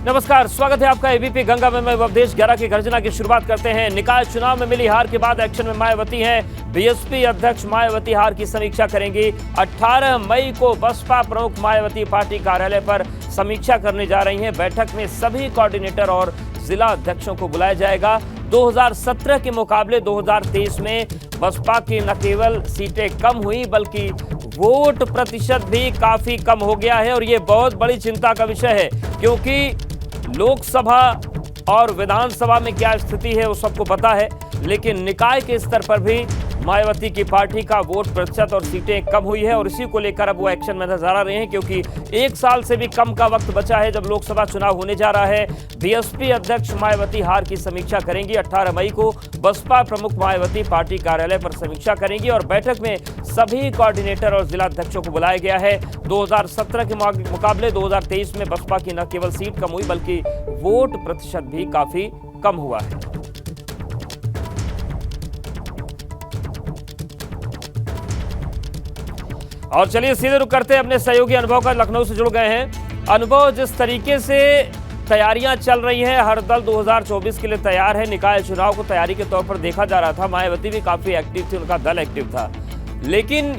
नमस्कार, स्वागत है आपका एबीपी गंगा में। मैं अवधेश 11 की गर्जना की शुरुआत करते हैं। निकाय चुनाव में मिली हार के बाद एक्शन में मायावती हैं। बीएसपी अध्यक्ष मायावती हार की समीक्षा करेंगी। 18 मई को बसपा प्रमुख मायावती पार्टी कार्यालय पर समीक्षा करने जा रही हैं। बैठक में सभी कोऑर्डिनेटर और जिला अध्यक्षों को बुलाया जाएगा। 2017 के मुकाबले 2023 में बसपा की न केवल सीटें कम हुई बल्कि वोट प्रतिशत भी काफी कम हो गया है और ये बहुत बड़ी चिंता का विषय है, क्योंकि लोकसभा और विधानसभा में क्या स्थिति है वो सबको पता है, लेकिन निकाय के स्तर पर भी मायावती की पार्टी का वोट प्रतिशत और सीटें कम हुई है और इसी को लेकर अब वो एक्शन में नजर आ रहे हैं, क्योंकि एक साल से भी कम का वक्त बचा है जब लोकसभा चुनाव होने जा रहा है। बीएसपी अध्यक्ष मायावती हार की समीक्षा करेंगी। 18 मई को बसपा प्रमुख मायावती पार्टी कार्यालय पर समीक्षा करेंगी और बैठक में सभी कोऑर्डिनेटर और जिला अध्यक्षों को बुलाया गया है। 2017 के मुकाबले 2023 में बसपा की न केवल सीट कम हुई बल्कि वोट प्रतिशत भी काफी कम हुआ है। और चलिए सीधे रुक करते हैं अपने सहयोगी अनुभव का। लखनऊ से जुड़ गए हैं अनुभव। जिस तरीके से तैयारियां चल रही हैं, हर दल 2024 के लिए तैयार है। निकाय चुनाव को तैयारी के तौर पर देखा जा रहा था। मायावती भी काफी एक्टिव थी, उनका दल एक्टिव था, लेकिन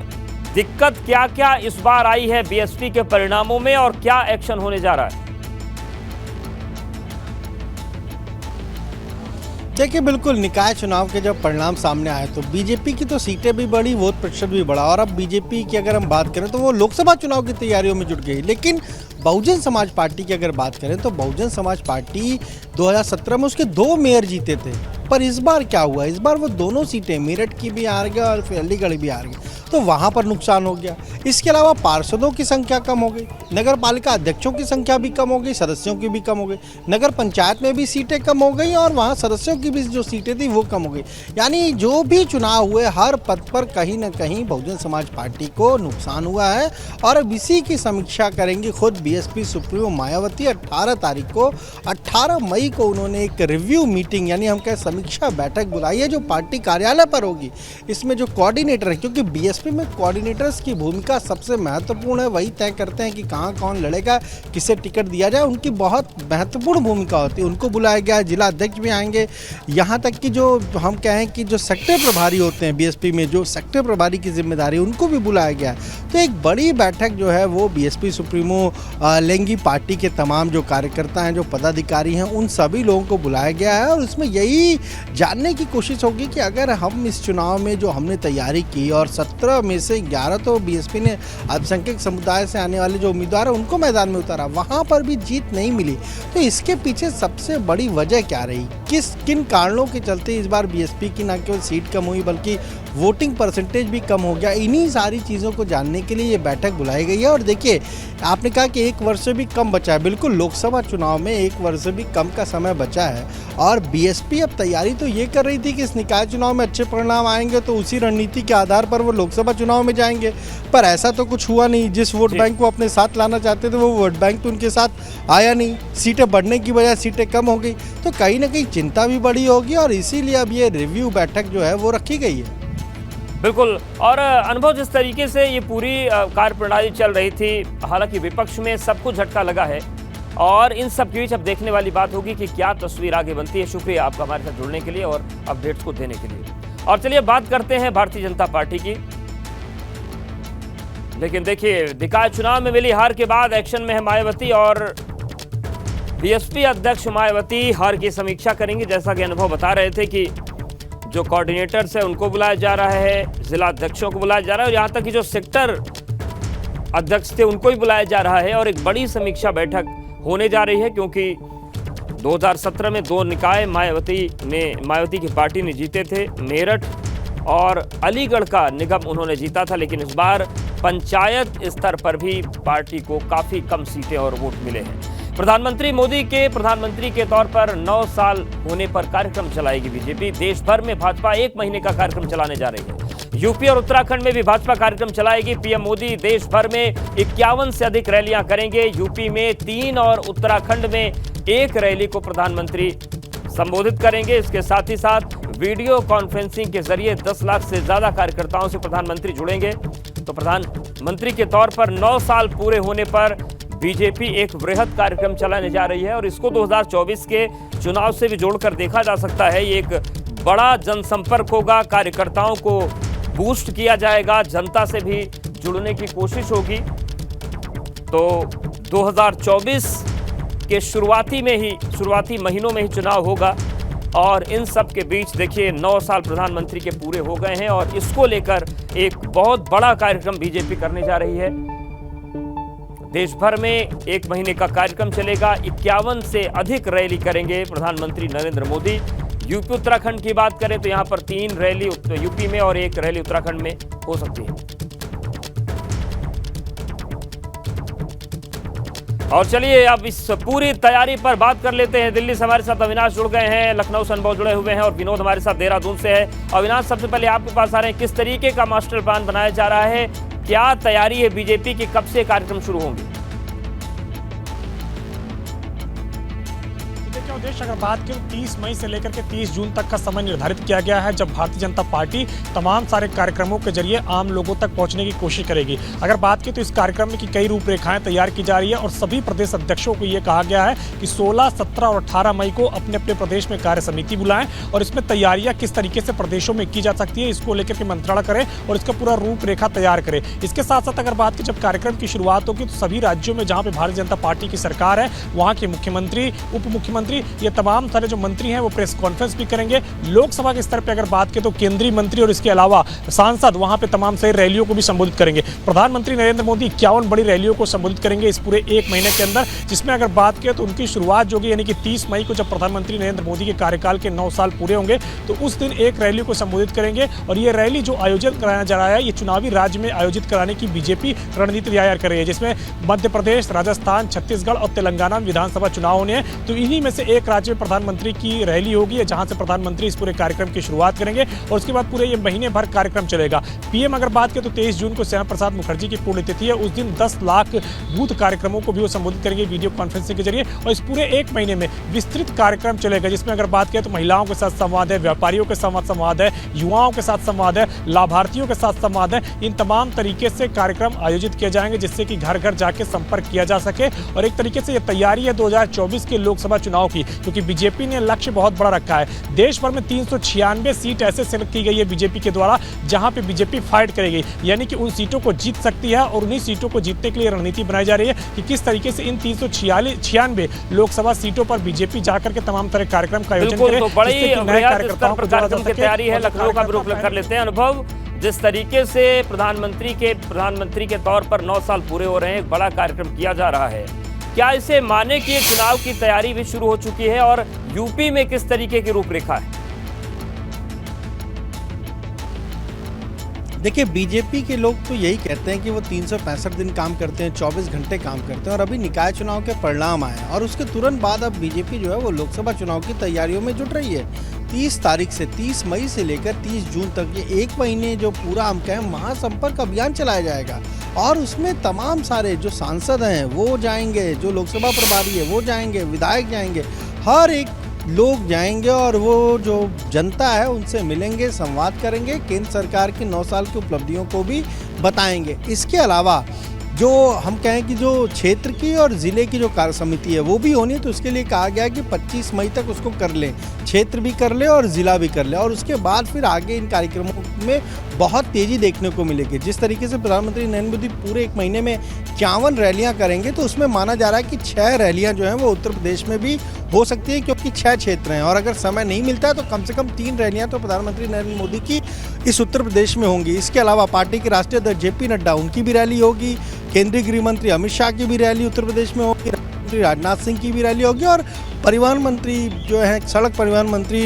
दिक्कत क्या क्या इस बार आई है बीएसपी के परिणामों में और क्या एक्शन होने जा रहा है? देखिए, बिल्कुल निकाय चुनाव के जब परिणाम सामने आए तो बीजेपी की तो सीटें भी बढ़ी, वोट प्रतिशत भी बढ़ा और अब बीजेपी की अगर हम बात करें तो वो लोकसभा चुनाव की तैयारियों में जुट गई। लेकिन बहुजन समाज पार्टी की अगर बात करें तो बहुजन समाज पार्टी 2017 में उसके 2 मेयर जीते थे, पर इस बार क्या हुआ? इस बार वो दोनों सीटें मेरठ की भी हार गए और फिर अलीगढ़ भी हार गए, तो वहाँ पर नुकसान हो गया। इसके अलावा पार्षदों की संख्या कम हो गई, नगर पालिका अध्यक्षों की संख्या भी कम हो गई, सदस्यों की भी कम हो गई, नगर पंचायत में भी सीटें कम हो गई और वहाँ सदस्यों की भी जो सीटें थी वो कम हो गई। यानी जो भी चुनाव हुए हर पद पर कहीं ना कहीं बहुजन समाज पार्टी को नुकसान हुआ है और अब इसी की समीक्षा करेंगी खुद बीएसपी सुप्रीमो मायावती। 18 तारीख को 18 मई को उन्होंने एक रिव्यू मीटिंग यानी हम कहें समीक्षा बैठक बुलाई है जो पार्टी कार्यालय पर होगी। इसमें जो कोऑर्डिनेटर है, क्योंकि बीएसपी में कोऑर्डिनेटर्स की भूमिका सबसे महत्वपूर्ण है, वही तय करते हैं कि कहाँ कौन लड़ेगा, किसे टिकट दिया जाए, उनकी बहुत महत्वपूर्ण भूमिका होती है। उनको बुलाया गया है, जिला अध्यक्ष भी आएंगे, यहाँ तक कि जो हम कहें कि जो सेक्टर प्रभारी होते हैं बीएसपी में, जो सेक्टर प्रभारी की जिम्मेदारी उनको भी बुलाया गया है। तो एक बड़ी बैठक जो है वो बीएसपी सुप्रीमो लेंगी। पार्टी के तमाम जो कार्यकर्ता हैं, जो पदाधिकारी हैं, उन सभी लोगों को बुलाया गया है और उसमें यही जानने की कोशिश होगी कि अगर हम इस चुनाव में जो हमने तैयारी की और 17 में से 11 तो बीएसपी ने अल्पसंख्यक समुदाय से आने वाले जो उम्मीदवार हैं उनको मैदान में उतारा, वहाँ पर भी जीत नहीं मिली। तो इसके पीछे सबसे बड़ी वजह क्या रही? किन कारणों के चलते इस बार बीएसपी की न केवल सीट कम हुई बल्कि वोटिंग परसेंटेज भी कम हो गया? इन्हीं सारी चीज़ों को जानने के लिए ये बैठक बुलाई गई है। और देखिए, आपने कहा कि 1 वर्ष से भी कम बचा है। बिल्कुल, लोकसभा चुनाव में 1 वर्ष से भी कम का समय बचा है और बीएसपी अब तैयारी तो ये कर रही थी कि इस निकाय चुनाव में अच्छे परिणाम आएंगे तो उसी रणनीति के आधार पर वो लोकसभा चुनाव में जाएंगे, पर ऐसा तो कुछ हुआ नहीं। जिस वोट बैंक को अपने साथ लाना चाहते थे वो वोट बैंक तो उनके साथ आया नहीं। सीटें बढ़ने की बजाय सीटें कम हो गई, तो कहीं ना कहीं चिंता भी बड़ी होगी और इसीलिए अब ये रिव्यू बैठक जो है वो रखी गई है। बिल्कुल। और अनुभव, जिस तरीके से ये पूरी कार्यप्रणाली चल रही थी, हालांकि विपक्ष में सबको झटका लगा है और इन सब के बीच अब देखने वाली बात होगी कि क्या तस्वीर आगे बनती है। शुक्रिया आपका हमारे साथ जुड़ने के लिए और अपडेट्स को देने के लिए। और चलिए बात करते हैं भारतीय जनता पार्टी की। लेकिन देखिए, निकाय चुनाव में मिली हार के बाद एक्शन में है मायावती और बीएसपी अध्यक्ष मायावती हार की समीक्षा करेंगे। जैसा कि अनुभव बता रहे थे कि जो कोऑर्डिनेटर्स है उनको बुलाया जा रहा है, जिला अध्यक्षों को बुलाया जा रहा है और यहाँ तक कि जो सेक्टर अध्यक्ष थे उनको भी बुलाया जा रहा है और एक बड़ी समीक्षा बैठक होने जा रही है, क्योंकि 2017 में 2 निकाय मायावती की पार्टी ने जीते थे। मेरठ और अलीगढ़ का निगम उन्होंने जीता था, लेकिन इस बार पंचायत स्तर पर भी पार्टी को काफी कम सीटें और वोट मिले हैं। प्रधानमंत्री मोदी के प्रधानमंत्री के तौर पर 9 साल होने पर कार्यक्रम चलाएगी बीजेपी। देश भर में भाजपा 1 महीने का कार्यक्रम चलाने जा रही है। यूपी और उत्तराखंड में भी भाजपा कार्यक्रम चलाएगी। पीएम मोदी देश भर में 51 से अधिक रैलियां करेंगे। यूपी में 3 और उत्तराखंड में 1 रैली को प्रधानमंत्री संबोधित करेंगे। इसके साथ ही साथ वीडियो कॉन्फ्रेंसिंग के जरिए 10 लाख से ज्यादा कार्यकर्ताओं से प्रधानमंत्री जुड़ेंगे। तो प्रधानमंत्री के तौर पर 9 साल पूरे होने पर बीजेपी एक वृहद कार्यक्रम चलाने जा रही है और इसको 2024 के चुनाव से भी जोड़कर देखा जा सकता है। ये एक बड़ा जनसंपर्क होगा, कार्यकर्ताओं को बूस्ट किया जाएगा, जनता से भी जुड़ने की कोशिश होगी। तो 2024 के शुरुआती महीनों में ही चुनाव होगा और इन सब के बीच देखिए 9 साल प्रधानमंत्री के पूरे हो गए हैं और इसको लेकर एक बहुत बड़ा कार्यक्रम बीजेपी करने जा रही है। देश भर में 1 महीने का कार्यक्रम चलेगा। 51 से अधिक रैली करेंगे प्रधानमंत्री नरेंद्र मोदी। यूपी उत्तराखंड की बात करें तो यहां पर 3 रैली यूपी में और 1 रैली उत्तराखंड में हो सकती है। और चलिए अब इस पूरी तैयारी पर बात कर लेते हैं। दिल्ली से हमारे साथ अविनाश जुड़ गए हैं, लखनऊ से अनुभव जुड़े हुए हैं और विनोद हमारे साथ देहरादून से है। अविनाश, सबसे पहले आपके पास आ रहे हैं, किस तरीके का मास्टर प्लान बनाया जा रहा है, क्या तैयारी है बीजेपी की, कब से कार्यक्रम शुरू होंगे? उद्देश्य अगर बात करें 30 मई से लेकर के 30 जून तक का समय निर्धारित किया गया है, जब भारतीय जनता पार्टी तमाम सारे कार्यक्रमों के जरिए आम लोगों तक पहुंचने की कोशिश करेगी। अगर बात करें तो इस कार्यक्रम में की कई रूपरेखाएं तैयार की जा रही है और सभी प्रदेश अध्यक्षों को यह कहा गया है कि 16, 17 और 18 मई को अपने अपने प्रदेश में कार्य समिति बुलाएं और इसमें तैयारियां किस तरीके से प्रदेशों में की जा सकती है इसको लेकर के मंत्रणा करें और इसका पूरा रूपरेखा तैयार करें। इसके साथ साथ अगर बात करें जब कार्यक्रम की शुरुआत होगी तो सभी राज्यों में जहां पे भारतीय जनता पार्टी की सरकार है वहां के मुख्यमंत्री, उप मुख्यमंत्री, ये तमाम सारे जो मंत्री हैं वो प्रेस कॉन्फ्रेंस भी करेंगे। लोकसभा के स्तर पे अगर बात करें तो केंद्रीय मंत्री और इसके अलावा सांसद वहां पे तमाम सारी रैलियों को भी संबोधित करेंगे। प्रधानमंत्री नरेंद्र मोदी 51 बड़ी रैलियों को संबोधित करेंगे इस पूरे 1 महीने के अंदर, जिसमें अगर बात करें तो उनकी शुरुआत जो होगी यानी कि 30 मई को जब प्रधानमंत्री नरेंद्र मोदी के कार्यकाल के 9 साल पूरे होंगे तो उस दिन एक रैली को संबोधित करेंगे। और ये रैली जो आयोजित कराया जा रहा है ये चुनावी राज्य में आयोजित कराने की बीजेपी रणनीति तैयार कर रही है, जिसमें मध्य प्रदेश, राजस्थान, छत्तीसगढ़ और तेलंगाना में विधानसभा चुनाव होने हैं। तो इन्हीं में से एक राज्य में प्रधानमंत्री की रैली होगी जहां से प्रधानमंत्री इस पूरे कार्यक्रम की शुरुआत करेंगे और उसके बाद पूरे ये महीने भर कार्यक्रम चलेगा। पीएम अगर बात करें तो 23 जून को श्यामा प्रसाद मुखर्जी की पुण्यतिथि है, उस दिन 10 लाख बूथ कार्यक्रमों को भी वो संबोधित करेंगे वीडियो कॉन्फ्रेंसिंग के जरिए। और इस पूरे 1 महीने में विस्तृत कार्यक्रम चलेगा, जिसमें अगर बात करें तो महिलाओं के साथ संवाद है, व्यापारियों के साथ संवाद है, युवाओं के साथ संवाद है, लाभार्थियों के साथ संवाद है। इन तमाम तरीके से कार्यक्रम आयोजित किए जाएंगे जिससे कि घर घर जाके संपर्क किया जा सके। और एक तरीके से ये तैयारी है 2024 के लोकसभा चुनाव की, क्योंकि बीजेपी ने लक्ष्य बहुत बड़ा रखा है। देश भर में 396 सीट ऐसे सेलेक्ट की गई है बीजेपी के द्वारा जहां पे बीजेपी फाइट करेगी, यानी कि उन सीटों को जीत सकती है। और उन्हीं सीटों को जीतने के लिए रणनीति बनाई जा रही है कि किस तरीके से इन 396 लोकसभा सीटों पर बीजेपी जाकर के तमाम तरह कार्यक्रम का आयोजन करे। तो बड़ी कार्यक्रम की तैयारी है। लखनऊ का भी रुख कर लेते हैं अनुभव, जिस तरीके से प्रधानमंत्री के तौर पर 9 साल पूरे हो रहे हैं, एक बड़ा कार्यक्रम किया जा रहा है, क्या इसे माने कि चुनाव की तैयारी भी शुरू हो चुकी है और यूपी में किस तरीके की रूपरेखा है? देखिए, बीजेपी के लोग तो यही कहते हैं कि वो 365 दिन काम करते हैं, 24 घंटे काम करते हैं और अभी निकाय चुनाव के परिणाम आए और उसके तुरंत बाद अब बीजेपी जो है वो लोकसभा चुनाव की तैयारियों में जुट रही है। 30 मई से लेकर 30 जून तक ये 1 महीने जो पूरा हम कहें महासंपर्क अभियान चलाया जाएगा और उसमें तमाम सारे जो सांसद हैं वो जाएंगे, जो लोकसभा प्रभारी है वो जाएंगे, विधायक जाएंगे, हर एक लोग जाएंगे और वो जो जनता है उनसे मिलेंगे, संवाद करेंगे, केंद्र सरकार की 9 साल की उपलब्धियों को भी बताएंगे। इसके अलावा जो हम कहें कि जो क्षेत्र की और ज़िले की जो कार्य समिति है वो भी होनी है, तो उसके लिए कहा गया कि 25 मई तक उसको कर लें, क्षेत्र भी कर ले और ज़िला भी कर ले और उसके बाद फिर आगे इन कार्यक्रमों में बहुत तेज़ी देखने को मिलेगी। जिस तरीके से प्रधानमंत्री नरेंद्र मोदी पूरे 1 महीने में 51 रैलियां करेंगे तो उसमें माना जा रहा है कि 6 रैलियां जो हैं वो उत्तर प्रदेश में भी हो सकती है, क्योंकि 6 क्षेत्र हैं और अगर समय नहीं मिलता है तो कम से कम 3 रैलियां तो प्रधानमंत्री नरेंद्र मोदी की इस उत्तर प्रदेश में होंगी। इसके अलावा पार्टी के राष्ट्रीय अध्यक्ष JP नड्डा, उनकी भी रैली होगी, केंद्रीय गृह मंत्री अमित शाह की भी रैली उत्तर प्रदेश में होगी, मंत्री राजनाथ सिंह की भी रैली होगी और परिवहन मंत्री जो है सड़क परिवहन मंत्री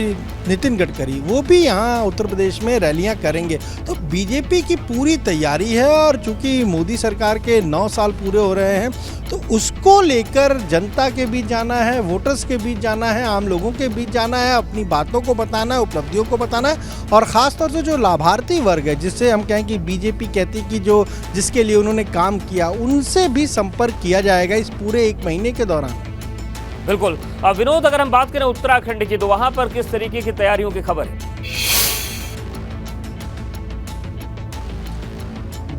नितिन गडकरी वो भी यहाँ उत्तर प्रदेश में रैलियां करेंगे। तो बीजेपी की पूरी तैयारी है और चूंकि मोदी सरकार के 9 साल पूरे हो रहे हैं तो उसको लेकर जनता के बीच जाना है, वोटर्स के बीच जाना है, आम लोगों के बीच जाना है, अपनी बातों को बताना है, उपलब्धियों को बताना है और ख़ासतौर से जो लाभार्थी वर्ग है जिससे हम कहें कि बीजेपी कहती कि जो जिसके लिए उन्होंने काम किया उनसे भी संपर्क किया जाएगा इस पूरे 1 महीने के दौरान। बिल्कुल। अब विनोद, अगर हम बात करें उत्तराखंड की तो वहां पर किस तरीके की तैयारियों की खबर है?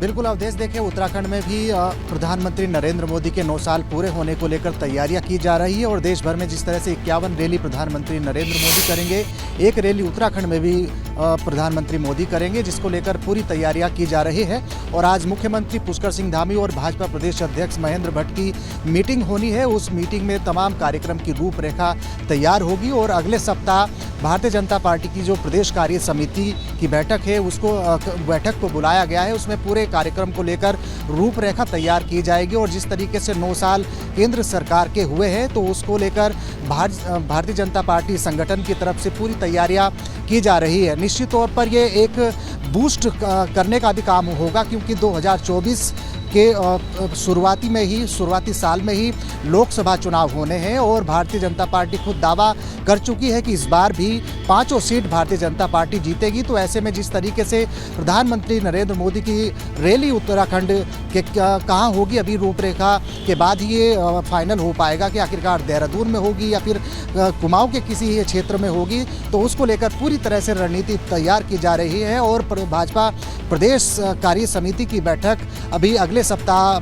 बिल्कुल अवधेश, देखिए उत्तराखंड में भी प्रधानमंत्री नरेंद्र मोदी के 9 साल पूरे होने को लेकर तैयारियां की जा रही है और देश भर में जिस तरह से 51 रैली प्रधानमंत्री नरेंद्र मोदी करेंगे, एक रैली उत्तराखंड में भी प्रधानमंत्री मोदी करेंगे, जिसको लेकर पूरी तैयारियां की जा रही है। और आज मुख्यमंत्री पुष्कर सिंह धामी और भाजपा प्रदेश अध्यक्ष महेंद्र भट्ट की मीटिंग होनी है। उस मीटिंग में तमाम कार्यक्रम की रूपरेखा तैयार होगी और अगले सप्ताह भारतीय जनता पार्टी की जो प्रदेश कार्य समिति की बैठक है, उसको बैठक को बुलाया गया है। उसमें पूरे कार्यक्रम को लेकर रूपरेखा तैयार की जाएगी और जिस तरीके से 9 साल केंद्र सरकार के हुए हैं, तो उसको लेकर भारतीय जनता पार्टी संगठन की तरफ से पूरी तैयारियां की जा रही है। निश्चित तौर पर ये एक बूस्ट करने का भी काम होगा, क्योंकि 2024 के शुरुआती साल में ही लोकसभा चुनाव होने हैं और भारतीय जनता पार्टी खुद दावा कर चुकी है कि इस बार भी 5 सीट भारतीय जनता पार्टी जीतेगी। तो ऐसे में जिस तरीके से प्रधानमंत्री नरेंद्र मोदी की रैली उत्तराखंड के कहाँ होगी, अभी रूपरेखा के बाद ही ये फाइनल हो पाएगा कि आखिरकार देहरादून में होगी या फिर कुमाऊं के किसी क्षेत्र में होगी। तो उसको लेकर पूरी तरह से रणनीति तैयार की जा रही है और भाजपा प्रदेश कार्य समिति की बैठक अभी अगले सप्ताह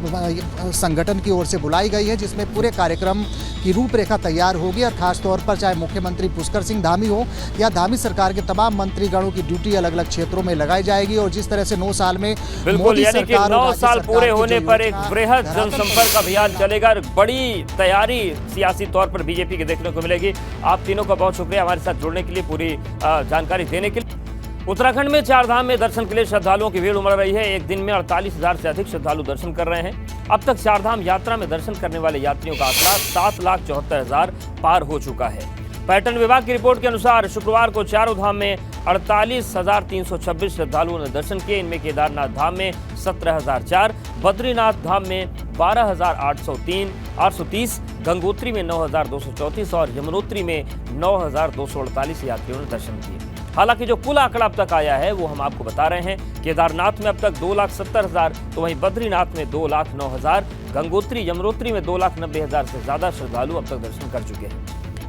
संगठन की ओर से बुलाई गई है, जिसमें पूरे कार्यक्रम की रूपरेखा तैयार होगी। और खास तौर पर चाहे मुख्यमंत्री पुष्कर सिंह धामी हो या धामी सरकार के तमाम मंत्रीगणों की ड्यूटी अलग अलग क्षेत्रों में लगाई जाएगी। और जिस तरह से 9 साल में बिल्कुल, यानी कि 9 साल पूरे होने पर एक वृहद जनसंपर्क अभियान चलेगा। बड़ी तैयारी सियासी तौर पर बीजेपी के देखने को मिलेगी। आप तीनों का बहुत शुक्रिया हमारे साथ जुड़ने के लिए, पूरी जानकारी देने के लिए। उत्तराखंड में 4 धाम में दर्शन के लिए श्रद्धालुओं की भीड़ उमड़ रही है। एक दिन में 48,000 से अधिक श्रद्धालु दर्शन कर रहे हैं। अब तक 4 धाम यात्रा में दर्शन करने वाले यात्रियों का आंकड़ा 7,74,000 पार हो चुका है। पर्यटन विभाग की रिपोर्ट के अनुसार शुक्रवार को चारों धाम में 48,326 श्रद्धालुओं ने दर्शन किए। इनमें केदारनाथ धाम में 17,004, बद्रीनाथ धाम में 12,830, गंगोत्री में 9,234 और यमुनोत्री में 9,248 यात्रियों ने दर्शन किए। हालांकि जो कुल आंकड़ा अब तक आया है वो हम आपको बता रहे हैं। केदारनाथ में अब तक 2,70,000, तो वहीं बद्रीनाथ में 2,09,000, गंगोत्री यमुनोत्री में 2,90,000 से ज्यादा श्रद्धालु अब तक दर्शन कर चुके हैं।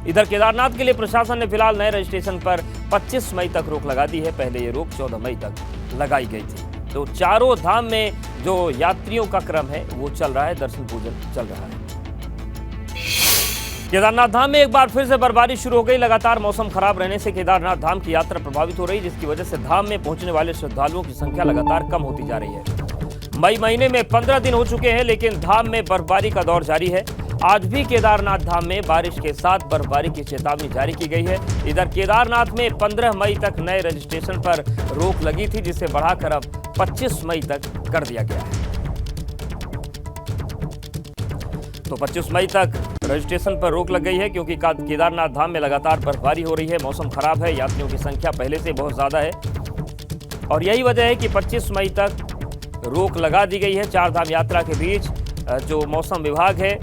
इधर केदारनाथ के लिए प्रशासन ने फिलहाल नए रजिस्ट्रेशन पर 25 मई तक रोक लगा दी है। पहले ये रोक 14 मई तक लगाई गई थी। तो चारों धाम में जो यात्रियों का क्रम है वो चल रहा है, दर्शन पूजन चल रहा है। केदारनाथ धाम में एक बार फिर से बर्फबारी शुरू हो गई। लगातार मौसम खराब रहने से केदारनाथ धाम की यात्रा प्रभावित हो रही, जिसकी वजह से धाम में पहुंचने वाले श्रद्धालुओं की संख्या लगातार कम होती जा रही है। मई महीने में 15 दिन हो चुके हैं, लेकिन धाम में बर्फबारी का दौर जारी है। आज भी केदारनाथ धाम में बारिश के साथ बर्फबारी की चेतावनी जारी की गई है। इधर केदारनाथ में 15 मई तक नए रजिस्ट्रेशन पर रोक लगी थी, जिसे बढ़ाकर अब 25 मई तक कर दिया गया है। तो 25 मई तक रजिस्ट्रेशन पर रोक लग गई है, क्योंकि केदारनाथ धाम में लगातार बर्फबारी हो रही है, मौसम खराब है, यात्रियों की संख्या पहले से बहुत ज्यादा है और यही वजह है कि 25 मई तक रोक लगा दी गई है। 4 धाम यात्रा के बीच जो मौसम विभाग है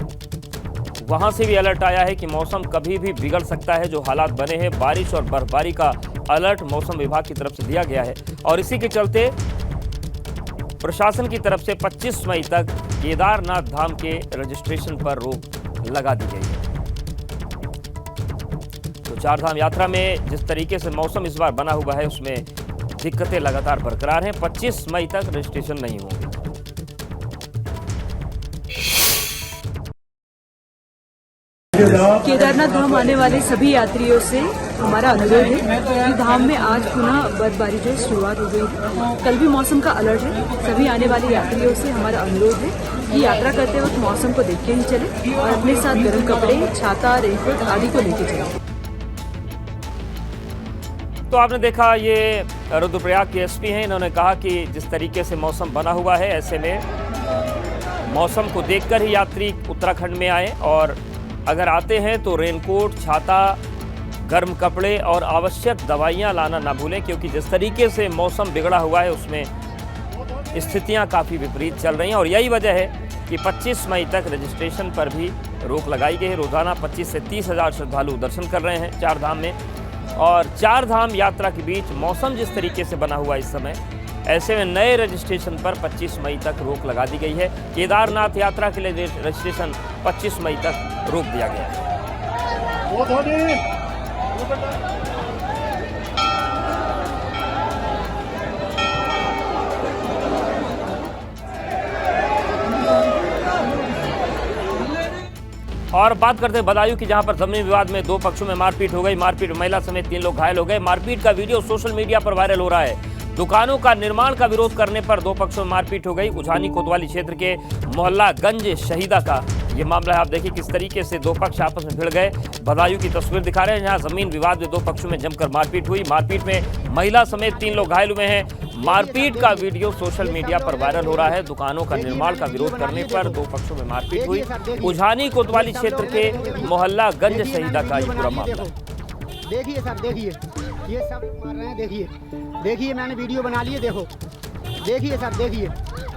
वहां से भी अलर्ट आया है कि मौसम कभी भी बिगड़ सकता है। जो हालात बने हैं, बारिश और बर्फबारी का अलर्ट मौसम विभाग की तरफ से दिया गया है और इसी के चलते प्रशासन की तरफ से 25 मई तक केदारनाथ धाम के रजिस्ट्रेशन पर रोक लगा दी गई है। तो 4 धाम यात्रा में जिस तरीके से मौसम इस बार बना हुआ है, उसमें दिक्कतें लगातार बरकरार हैं। 25 मई तक रजिस्ट्रेशन नहीं होंगे। केदारनाथ धाम आने वाले सभी यात्रियों से हमारा अनुरोध है कि धाम में आज पुनः बर्फबारी जो शुरुआत हो गई है। कल भी मौसम का अलर्ट है। सभी आने वाले यात्रियों से हमारा अनुरोध है कि यात्रा करते वक्त मौसम को देख के ही चले और अपने साथ गर्म कपड़े, छाता, रेनकोट आदि को लेके चले। तो आपने देखा, ये रुद्रप्रयाग के एसपी हैं। इन्होंने कहा कि जिस तरीके से मौसम बना हुआ है, ऐसे में मौसम को देखकर ही यात्री उत्तराखंड में आए और अगर आते हैं तो रेनकोट, छाता, गर्म कपड़े और आवश्यक दवाइयां लाना ना भूलें, क्योंकि जिस तरीके से मौसम बिगड़ा हुआ है उसमें स्थितियां काफ़ी विपरीत चल रही हैं और यही वजह है कि 25 मई तक रजिस्ट्रेशन पर भी रोक लगाई गई है। रोजाना 25 से 30,000 श्रद्धालु दर्शन कर रहे हैं 4 धाम में और 4 धाम यात्रा के बीच मौसम जिस तरीके से बना हुआ इस समय, ऐसे में नए रजिस्ट्रेशन पर 25 मई तक रोक लगा दी गई है। केदारनाथ यात्रा के लिए रजिस्ट्रेशन 25 मई तक रोक दिया गया है। और बात करते हैं बदायूं की, जहां पर जमीन विवाद में दो पक्षों में मारपीट हो गई। मारपीट में महिला समेत 3 लोग घायल हो गए। मारपीट का वीडियो सोशल मीडिया पर वायरल हो रहा है। दुकानों का निर्माण का विरोध करने पर दो पक्षों में मारपीट हो गई। उझानी कोतवाली क्षेत्र के मोहल्ला गंज शहीदा का ये मामला है। आप देखिए किस तरीके से दो पक्ष आपस में भिड़ गए। बदायूं की तस्वीर दिखा रहे हैं, जहां जमीन विवाद में दो पक्षों में जमकर मारपीट हुई। मारपीट में महिला समेत 3 लोग घायल हुए हैं। मारपीट का वीडियो सोशल मीडिया पर वायरल हो रहा है। दुकानों का निर्माण का विरोध करने पर दो पक्षों में मारपीट हुई। उझानी कोतवाली क्षेत्र के मोहल्ला गंज शहीदा का ये पूरा मामला। देखिए सर, देखिए ये सब मार रहे हैं। देखिए देखिए मैंने वीडियो बना लिए। देखो देखिए सर, देखिए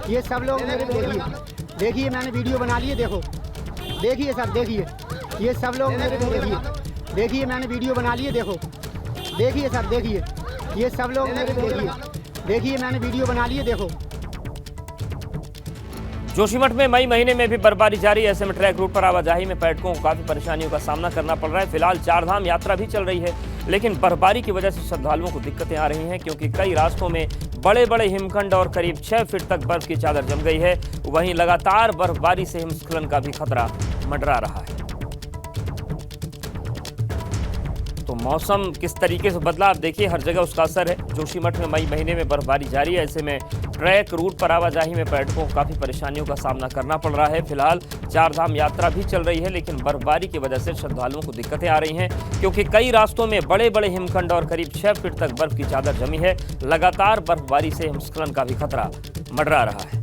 ये सब लोग मेरे देखिए। देखिए मैंने वीडियो बना लिए। देखो देखिए सर, देखिए ये सब लोग मेरे देखिए। देखिए मैंने वीडियो बना लिए। देखो देखिए सर, देखिए ये सब लोग मेरे देखिए। देखिए मैंने वीडियो बना लिए। देखो जोशीमठ में मई महीने में भी बर्फबारी जारी। ऐसे में ट्रैक रूट पर आवाजाही में पर्यटकों को काफी परेशानियों का सामना करना पड़ रहा है। फिलहाल 4 धाम यात्रा भी चल रही है, लेकिन बर्फबारी की वजह से श्रद्धालुओं को दिक्कतें आ रही हैं, क्योंकि कई रास्तों में बड़े बड़े हिमखंड और करीब 6 फीट तक बर्फ की चादर जम गई है। वहीं लगातार बर्फबारी से हिमस्खलन का भी खतरा मंडरा रहा है। तो मौसम किस तरीके से बदला, आप देखिए हर जगह उसका असर है। जोशीमठ में मई महीने में बर्फबारी जारी है। ऐसे में ट्रैक रूट पर आवाजाही में पर्यटकों को काफी परेशानियों का सामना करना पड़ रहा है। फिलहाल 4 धाम यात्रा भी चल रही है, लेकिन बर्फबारी की वजह से श्रद्धालुओं को दिक्कतें आ रही हैं, क्योंकि कई रास्तों में बड़े बड़े हिमखंड और करीब 6 फीट तक बर्फ की चादर जमी है। लगातार बर्फबारी से हिमस्खलन का भी खतरा मंडरा रहा है।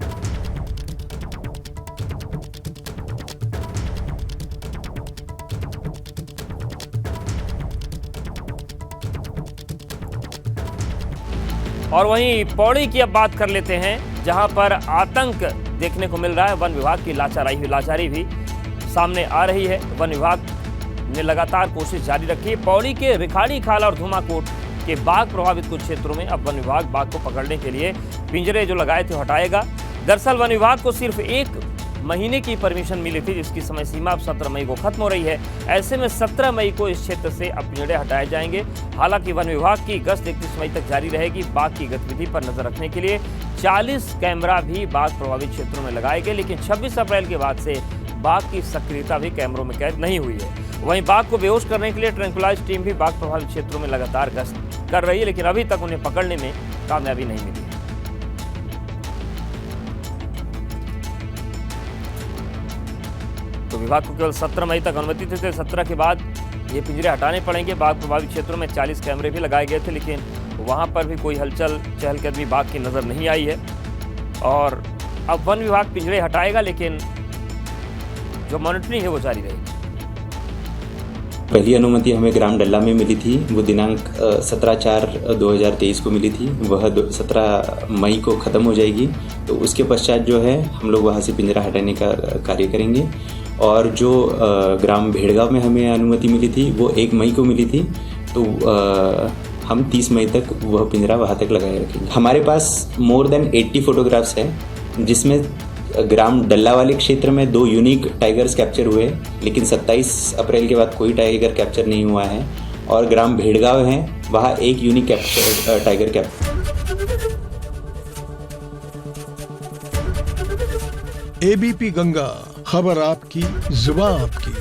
और वहीं पौड़ी की अब बात कर लेते हैं, जहां पर आतंक देखने को मिल रहा है। वन विभाग की लाचारी भी सामने आ रही है। वन विभाग ने लगातार कोशिश जारी रखी है। पौड़ी के रिखाड़ी खाल और धुमाकोट के बाघ प्रभावित कुछ क्षेत्रों में अब वन विभाग बाघ को पकड़ने के लिए पिंजरे जो लगाए थे हटाएगा। दरअसल वन विभाग को सिर्फ 1 महीने की परमिशन मिली थी, जिसकी समय सीमा अब 17 मई को खत्म हो रही है। ऐसे में 17 मई को इस क्षेत्र से अब पिंजरे हटाए जाएंगे। हालांकि वन विभाग की गश्त 31 मई तक जारी रहेगी। बाघ की गतिविधि पर नजर रखने के लिए 40 कैमरा भी बाघ प्रभावित क्षेत्रों में लगाए गए, लेकिन 26 अप्रैल के बाद से बाघ की सक्रियता भी कैमरों में कैद नहीं हुई है। वहीं बाघ को बेहोश करने के लिए ट्रैंकुलाइज टीम भी बाघ प्रभावित क्षेत्रों में लगातार गश्त कर रही है, लेकिन अभी तक उन्हें पकड़ने में कामयाबी नहीं मिली। तो विभाग को केवल 17 मई तक अनुमति थी। 17 के बाद ये पिंजरे हटाने पड़ेंगे। बाघ प्रभावित क्षेत्रों में 40 कैमरे भी लगाए गए थे, लेकिन वहां पर भी कोई हलचल चहलकदमी बाघ की नजर नहीं आई है। और अब वन विभाग पिंजरे हटाएगा, लेकिन जो मॉनिटरिंग है वो जारी रहेगी। पहली अनुमति हमें ग्राम डल्ला में मिली थी, वो दिनांक 17/4/2023 को मिली थी। वह 17 मई को ख़त्म हो जाएगी। तो उसके पश्चात जो है हम लोग वहाँ से पिंजरा हटाने का कार्य करेंगे। और जो ग्राम भेड़गांव में हमें अनुमति मिली थी वो 1 मई को मिली थी। तो हम 30 मई तक वह पिंजरा वहाँ तक लगाए रखेंगे। हमारे पास मोर देन 80 फोटोग्राफ्स हैं, जिसमें ग्राम डल्ला वाले क्षेत्र में 2 यूनिक टाइगर्स कैप्चर हुए, लेकिन 27 अप्रैल के बाद कोई टाइगर कैप्चर नहीं हुआ है। और ग्राम भेड़गांव है, वहाँ 1 unique tiger capture. ABP Ganga, खबर आपकी, जुबान आपकी।